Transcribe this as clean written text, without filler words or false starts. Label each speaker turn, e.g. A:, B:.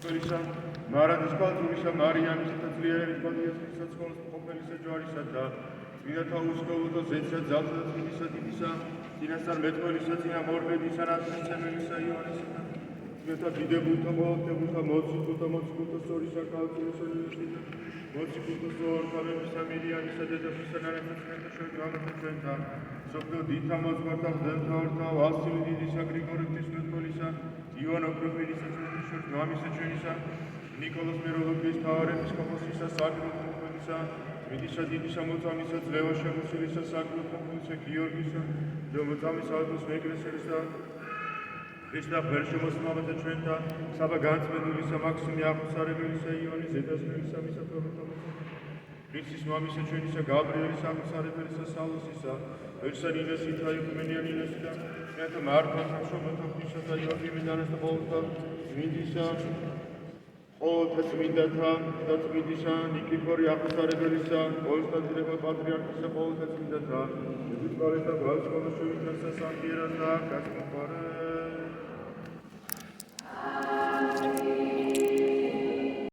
A: მარადის ქალწულისა მარიამისა და ძლიერების პატრიარქისა სკოლის ყოფილისა ჯვარისა და წმინდა თავისუფლო ზეცისა ძალთა და წმინდისა დიდისა წინასწარ მეტყველისა წინა მორბედისა ნაცრისმცემელისა იოანესა და წმინდა დიდებულთა მოხდებულთა მოციქულთა სწორისა ქალწულისა იოსისა მოციქულთა სწორთა მეფისა მირიანისა დედოფლისა ნანესა წმინდა შევდგამოთა ჩვენთან სოფლო დიდთა მოძღვართა მღვდელთა ორთა ვასილი დიდისა გრიგორი ღვთისმეტყველისა ივანე ოქროპირისა ჩვენის მამისა ჩვენისა ნიკოლოზ მეროლოგიის მთავარ ეპისკოპოსისა საკრებულო მოხელისა წმინდისა დიდისა მოწამისა ძლევა შემოსილისა საკრებულო მოხელისა გიორგისა და მოწამისა ალტოს მეკრესელისა ქრისტე ღმერთშემოსმავეთა ჩვენთან საბა განწმენდულისა მაქსიმე აღმსარებელისა იონის ზედაზნელისა მისა პროფეტალისა ქრისტის მამისა ჩვენისა გაბრიელის აღმსარებელისა სალოსისა ვერსანინეს ითაიფმენიან ინესა მეთა მართლთა შობოთა ღვთისა იორგი მინარეს და ყოველთა წმინდისა ყოველთა წმინდათა და წმინდისა ნიკიფორი აღმსარებელისა კონსტანტინე პატრიარქისა ყოველთა წმინდათა ღვთისმოწყალეთა ბრალსკოლა შევიჩასა სამგიერას და გასმოყარე